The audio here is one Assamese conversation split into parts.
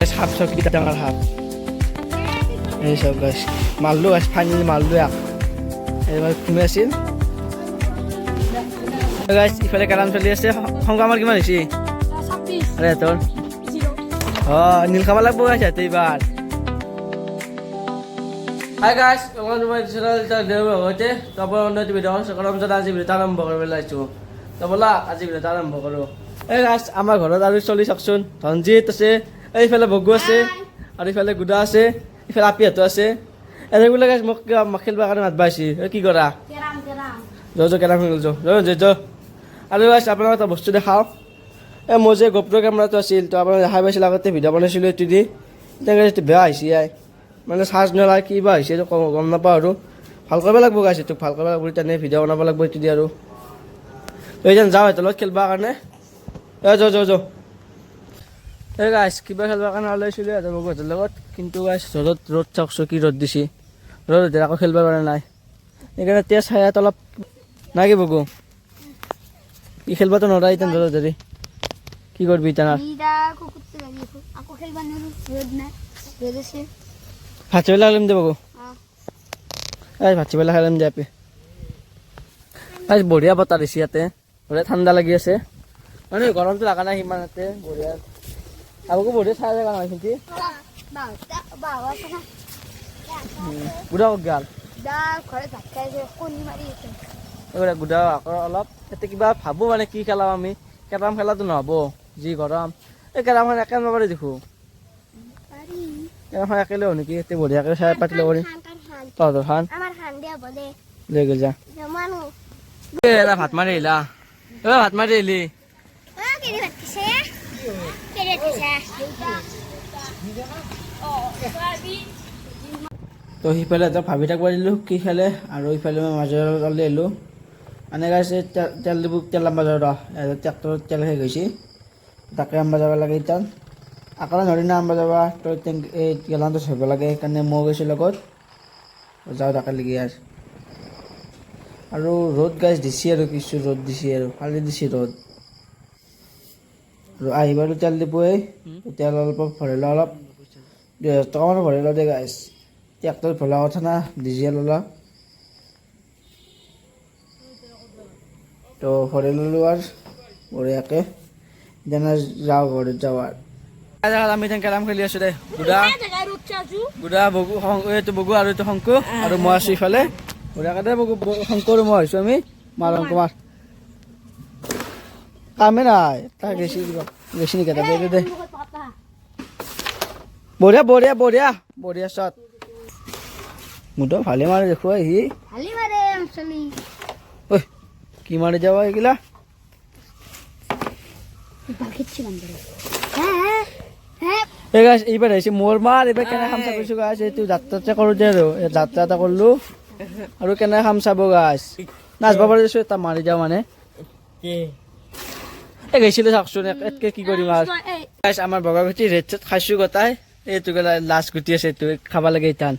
সাপ চব কিটা ডাঙৰ সাপ এই চব গাছ মাৰলো গাছ ফাইনেলি মাৰলো এইবাৰ ঘুমি আছিল গাছ ইফালে কাৰাম চলি আছে সংখ্যা আমাৰ কিমান হৈছে আৰে তোৰ নীল খাব লাগব গাছ ইয়াতে এইবাৰ হাই গাছ আমাৰ তোমাৰ চেনেল দেউ হতে তাৰপৰ অন্য ভিডিও সকলম জানা আজি ভিডিও আৰম্ভ কৰিব লাইছো তো বলা আজি ভিডিও আৰম্ভ কৰো এই গাছ আমাৰ ঘৰত আৰু চলি চাকচোন ধনজিত আছে এইফালে বগু আছে আৰু ইফালে গুদা আছে ইফালে আপিহঁতো আছে এনেগুলো গাছ মোক খেলবা কাৰণে মাতবা আহিছে কি কৰা কেৰাম খেল যা আৰু গাছ আপোনালোকে এটা বস্তু দেখাওঁ মই যে গোপ্ৰ কেমেৰাটো আছিল তো আপোনালোকে দেখাই পাইছিল আগতে ভিডিঅ' বনাইছিলোঁ এইটো দি তেনেকৈ বেয়া আহিছে মানে চাৰ্জ নলয় কি বা হৈছে গম নাপাওঁ আৰু ভাল কৰিব লাগিব গাছ এইটোক ভাল কৰিব লাগিব তেনে ভিডিঅ' বনাব লাগিব এইটো দি আৰু এইজন যাওঁ সিহঁতৰ লগত খেলিবৰ কাৰণে যাওঁ এই গাছ কিবা খেলিবৰ কাৰণে ওলাইছিলোঁ সিহঁতৰ বগুহঁতৰ লগত কিন্তু গাছ ৰ'দ চাওকচোন কি ৰ'দ দিছে ৰ'দ আকৌ খেলিব পৰা নাই সেইকাৰণে তেজ চায়াত অলপ নাই কি বগু ই খেলিবতো নোৱাৰা ইতেন ৰ'দ ধৰি কি কৰিবি ইতেন ভাত চাবেলা খেলিম দে বগু ভাত চাবেলা খেলিম দে আপি বঢ়িয়া বতাহ দিছে ইয়াতে বঢ়িয়া ঠাণ্ডা লাগি আছে মানে গৰমটো লগা নাই সিমান ইয়াতে বঢ়িয়া আগকো বঢ়িয়া চাই যায় কাৰণ কিন্তু গুড়া গাল গুড়া আকৌ অলপ ইয়াতে কিবা ভাবোঁ মানে কি খেলাম আমি কেৰাম খেলাটো নহ'ব যি গৰম এই কেৰামখন একে নপাৰি দেখোঁ কেৰামখন একেলে হ'ল নেকি এতিয়া বঢ়িয়াকৈ চাই পাতি ল'ব পাৰিম তহঁতৰ খান লৈ গ'ল যা এটা ভাত মাৰি আহিলা ভাত মাৰি আহিলি তো সিফালে এটা ভাবি থাকিব দিলোঁ কি খেলে আৰু ইফালে মই মাজৰ তললৈ আহিলোঁ মানে গাইছে তেল দিব তেল আনবা যাওঁ ট্ৰেক্টৰত তেল শেষ হৈছে তাকে আনবা যাব লাগে এতিয়া আকলে নৰি না আনবা যাবা তই এই গেলানটো ধৰিব লাগে সেইকাৰণে মই গৈছোঁ লগত যাওঁ তাকে লাগি আৰু ৰ'দ গাছ দিছে আৰু কিছু ৰ'দ দিছে আৰু ফালি দিছে ৰ'দ আৰু আহিবাৰো তেল দিবই তেল অলপ ভৰাইলোঁ অলপ 2000 টকা মান ভৰাইলোঁ দে গাছ ট্ৰেক্টৰ ভৰা কথা না ডিজেল অলপ তো ভৰাই ল'লোঁ আৰু বঢ়িয়াকৈ এতিয়া যাওঁ ঘৰত যাওঁ আৰু আমি এতিয়া কেৰাম খেলি আছোঁ দে গুড়া বগু এইটো বগু আৰু এইটো শংকু আৰু মই আছোঁ ইফালে বঢ়িয়াকৈ দে বগু শংকু আৰু মই আহিছোঁ আমি মাৰ শংকু মাৰ কামে নাই তাক গেছি নেকি এটা দে বঢ়িয়া বঢ়িয়া বঢ়িয়া বঢ়িয়া শ্বট মোৰতো ভালে মাৰে দেখুৱা সি ঐ কি মাৰি যাবা এইগিলা এই গাছ এইবাৰ আহিছে মোৰ মাৰ এইবাৰ কেনে খাম চাবিছোঁ গাছ এইটো যাত্ৰা কৰোঁ দে আৰু যাত্ৰা এটা কৰিলোঁ আৰু কেনে খাম চাব গাছ নাচবা পাৰিছোঁ এটা মাৰি যাওঁ মানে এই গৈছিলোঁ চাওকচোন এতকৈ কি কৰিম আৰু গাছ আমাৰ বগা গুটি ৰেড চেট খাইছোঁ গোটাই এইটো লাষ্ট গুটি আছে এইটো খাব লাগে ইটান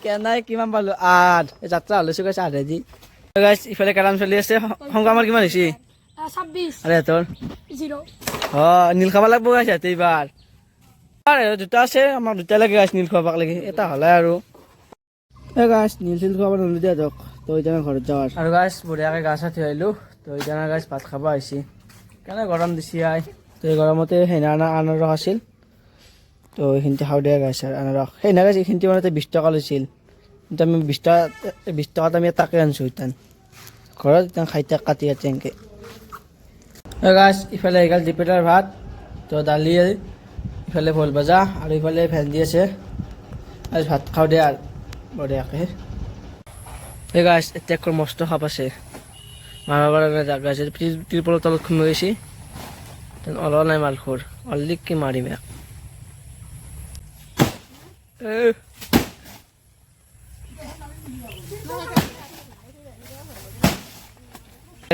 কেনাই কিমান পালোঁ 8 যাত্ৰা হ'লৈছোঁ গাছ 8 দি গাছ ইফালে কেৰাম চলি আছে সংখ্যা আমাৰ কিমান হৈছে আৰে তোৰ নীল খাব লাগব গাছ ইয়াতে এইবাৰ দুটা আছে আমাৰ দুটা লাগে গাছ নীল খুৱাব লাগে এটা হ'লে আৰু এই গাছ নীল চিল খুৱাব নহ'লো দিয়া দিয়ক তো এতিয়া ঘৰত যাওঁ আৰু গাছ বঢ়িয়াকৈ গা চা থৈ আহিলোঁ তো এতিয়া গাছ ভাত খাব আহিছে কেনে গৰম দিছে তো এই গৰমতে সেইনা আনাৰস আছিল তো এইখিনিতে খাওঁ দিয়া গাছ আৰু আনাৰস সেইনা গাছ এইখিনিতে মানে 20 টকা লৈছিল কিন্তু আমি 20 টকাত আমি তাকে আনিছোঁ ইতান ঘৰত ইতান খাই কাটি কাটি এনেকৈ গাছ ইফালে এগাল দিপেটাৰ ভাত তো দালি ইফালে ভোল ভাজা আৰু ইফালে ভেন্দি আছে আজি ভাত খাওঁ দিয়া আৰু বঢ়িয়াকৈ এই গাছ এতিয়া মস্ত সাপ আছে মাৰিব পৰা নাই জাগা আছে ত্ৰিপলৰ তলত সোমাই গৈছে ওলোৱা নাই মালখোৰ অললি কি মাৰিম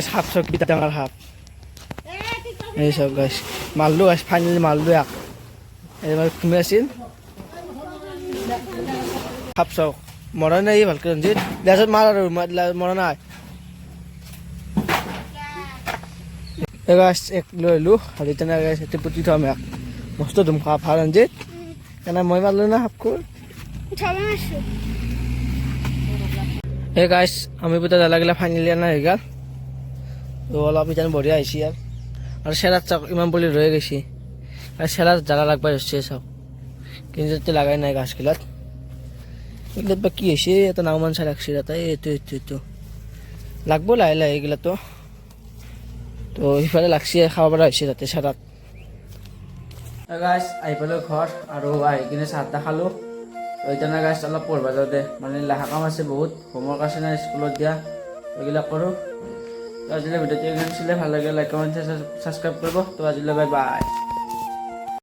সাপ চব কিটা ডাঙৰ সাপ এই চব গাছ মাৰলো গাছ ফাইনেলি মাৰলো এইবাৰ ঘুমি আছিল সাপ চক মৰা নাই ভালকৈ ৰঞ্জিত লাজত মাৰ আৰু মৰা নাই গাছ এক লৈ আহিলোঁ আৰু তেনেকৈ গাছ এতিয়া পুতি থম এক মস্ত ধুমখা ভাল ৰঞ্জিত কেনে মই মাৰিলোঁ না সাপখোৰ এই গাছ আমি পুতা জ্বালাগিলা ফাইনেলি আনা হৈ গ'ল তো অলপ ইতান বঢ়িয়া আহিছে আৰু চেৰাত চাওক ইমান পুলি ৰৈ গৈছে আৰু চেৰাত জ্বালা লাগবা ধৰিছে চাওক কিন্তু এতিয়া লাগাই নাই গাছগিলাত এইগিলাত বা কি হৈছে এটা নাওমান চাই লাগছে তাতে এইটো লাগব লাহে লাহে এইগিলাতো তো সিফালে লাগছে খাব পৰা হৈছে তাতে চেৰাত গাছ আহি পালোঁ ঘৰ আৰু আহি কিনে চাহ তাহ খালোঁ এতিয়া গাছ অলপ পঢ়িব যাওঁ দে মানে লেখা কাম আছে বহুত হোমৱৰ্ক আছে না স্কুলত দিয়া এইবিলাক কৰোঁ তো আজিলৈ ভিডিঅ'টো এইখিনি আছিলে ভাল লাগে লাইক কমেণ্ট ছাবস্ক্ৰাইব কৰিব তো আজিলৈ বাই বাই